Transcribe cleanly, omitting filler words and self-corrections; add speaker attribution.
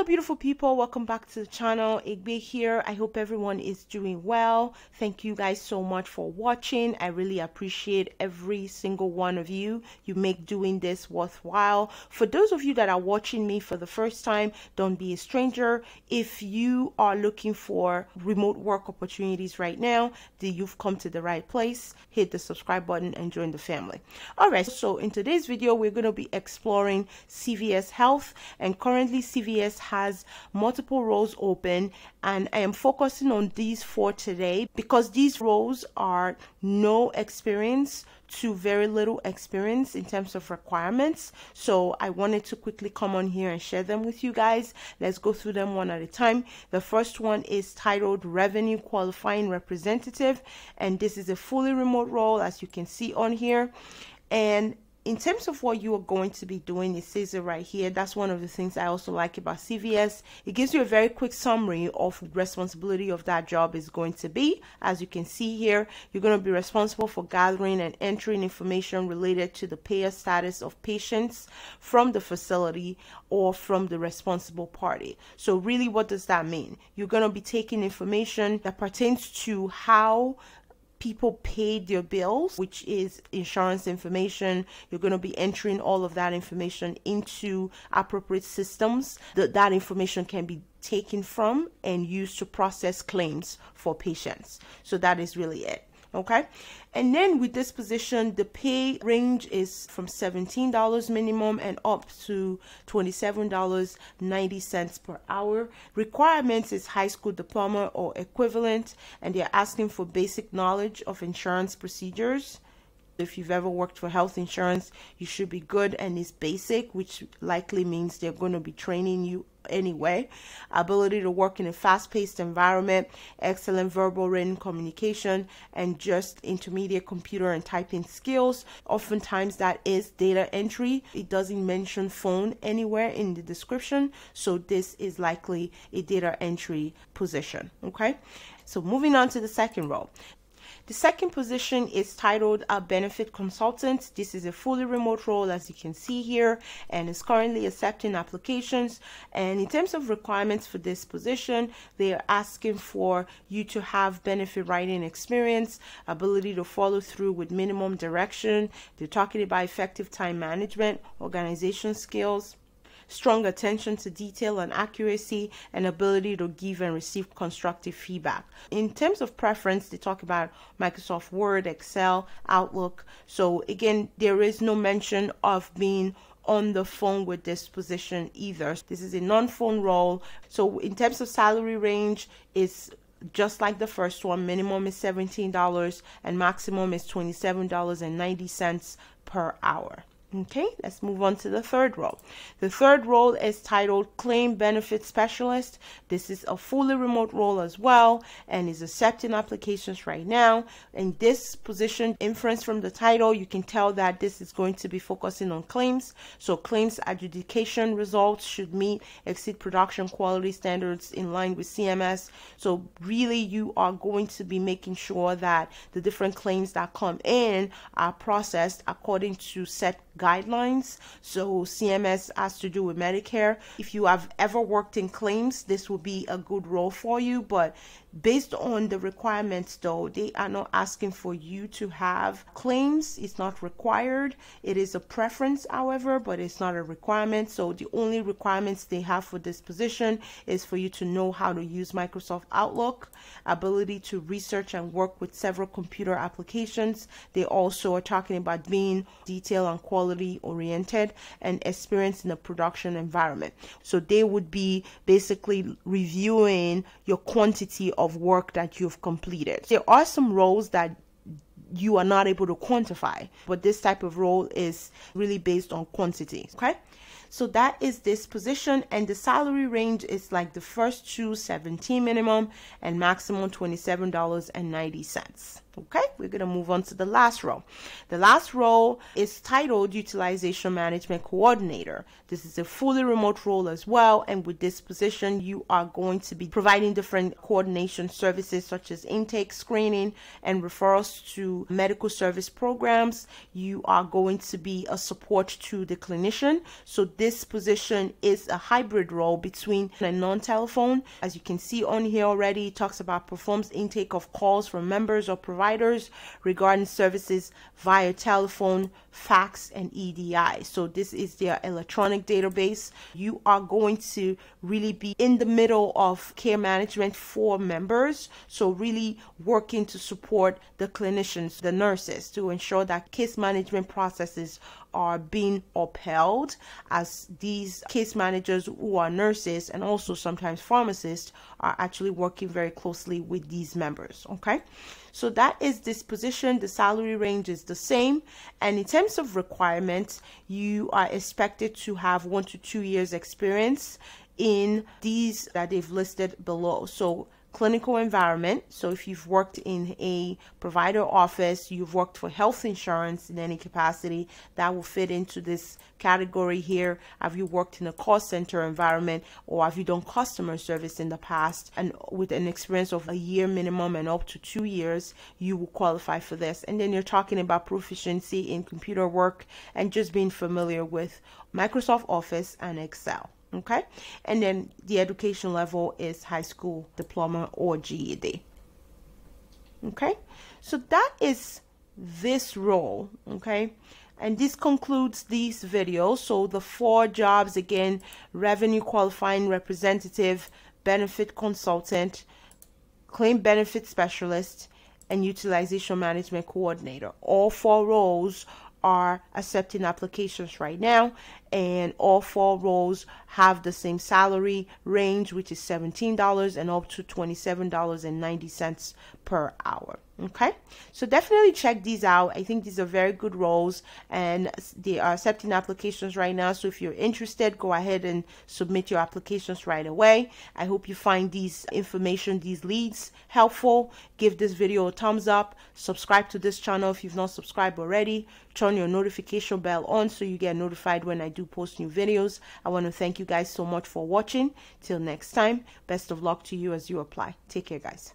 Speaker 1: Hello beautiful people, welcome back to the channel. Igbe here. I hope everyone is doing well. Thank you guys so much for watching. I really appreciate every single one of you. You make doing this worthwhile. For those of you that are watching me for the first time, don't be a stranger. If you are looking for remote work opportunities right now, then you've come to the right place. Hit the subscribe button and join the family. Alright, so in today's video we're going to be exploring CVS Health, and currently CVS has multiple roles open, and I am focusing on these four today because these roles are no experience to very little experience in terms of requirements. So I wanted to quickly come on here and share them with you guys. Let's go through them one at a time. The first one is titled Revenue Qualifying Representative, and this is a fully remote role, as you can see on here. And in terms of what you are going to be doing, it says it right here. That's one of the things I also like about CVS. It gives you a very quick summary of what responsibility of that job is going to be. As you can see here, you're going to be responsible for gathering and entering information related to the payer status of patients from the facility or from the responsible party. So really, what does that mean? You're going to be taking information that pertains to how people paid their bills, which is insurance information. You're going to be entering all of that information into appropriate systems that information can be taken from and used to process claims for patients. So that is really it. Okay, and then with this position, the pay range is from $17 minimum and up to $27.90 per hour. Requirements is high school diploma or equivalent, and they're asking for basic knowledge of insurance procedures. If you've ever worked for health insurance, you should be good, and it's basic, which likely means they're going to be training you anyway. Ability to work in a fast-paced environment, excellent verbal written communication, and just intermediate computer and typing skills. Oftentimes that is data entry. It doesn't mention phone anywhere in the description, so this is likely a data entry position. Okay, so moving on to the second role. The second position is titled a benefit consultant. This is a fully remote role, as you can see here, and is currently accepting applications. And in terms of requirements for this position, they are asking for you to have benefit writing experience, ability to follow through with minimum direction. They're talking about effective time management, organization skills, strong attention to detail and accuracy, and ability to give and receive constructive feedback. In terms of preference, they talk about Microsoft Word, Excel, Outlook. So again, there is no mention of being on the phone with this position either. This is a non-phone role. So in terms of salary range, it's just like the first one. Minimum is $17 and maximum is $27.90 per hour. Okay, let's move on to the third role. The third role is titled Claim Benefit Specialist. This is a fully remote role as well and is accepting applications right now. In this position, inference from the title, you can tell that this is going to be focusing on claims. So claims adjudication results should exceed production quality standards in line with CMS. So really, you are going to be making sure that the different claims that come in are processed according to set guidelines. So CMS has to do with Medicare. If you have ever worked in claims, this will be a good role for you, but based on the requirements though, they are not asking for you to have claims. It's not required. It is a preference, however, but it's not a requirement. So the only requirements they have for this position is for you to know how to use Microsoft Outlook, ability to research and work with several computer applications. They also are talking about being detail and quality oriented and experience in a production environment. So they would be basically reviewing your quantity of work that you've completed. There are some roles that you are not able to quantify, but this type of role is really based on quantity. Okay, so that is this position, and the salary range is like the first two, $17 minimum and maximum $27.90. Okay, we're going to move on to the last role. The last role is titled Utilization Management Coordinator. This is a fully remote role as well, and with this position you are going to be providing different coordination services such as intake, screening, and referrals to medical service programs. You are going to be a support to the clinician. So this position is a hybrid role between a non-telephone. As you can see on here already, it talks about performs intake of calls from members or providers regarding services via telephone, fax, and EDI. So this is their electronic database. You are going to really be in the middle of care management for members. So really working to support the clinicians, the nurses, to ensure that case management processes are being upheld, as these case managers who are nurses and also sometimes pharmacists are actually working very closely with these members. Okay, so that is this position. The salary range is the same, and in terms of requirements, you are expected to have 1 to 2 years experience in these that they've listed below. So clinical environment. So if you've worked in a provider office, you've worked for health insurance in any capacity, that will fit into this category here. Have you worked in a call center environment, or have you done customer service in the past? And with an experience of a year minimum and up to 2 years, you will qualify for this. And then you're talking about proficiency in computer work and just being familiar with Microsoft Office and Excel. Okay, and then the education level is high school diploma or GED. Okay, so that is this role. Okay, and this concludes this video. So the 4 jobs again: revenue qualifying representative, benefit consultant, claim benefit specialist, and utilization management coordinator. All 4 roles are accepting applications right now, and all 4 roles have the same salary range, which is $17 and up to $27.90 per hour. Okay, so definitely check these out. I think these are very good roles, and they are accepting applications right now. So if you're interested, go ahead and submit your applications right away. I hope you find these information, these leads helpful. Give this video a thumbs up. Subscribe to this channel if you've not subscribed already. Turn your notification bell on so you get notified when I do post new videos. I want to thank you guys so much for watching. Till next time, best of luck to you as you apply. Take care, guys.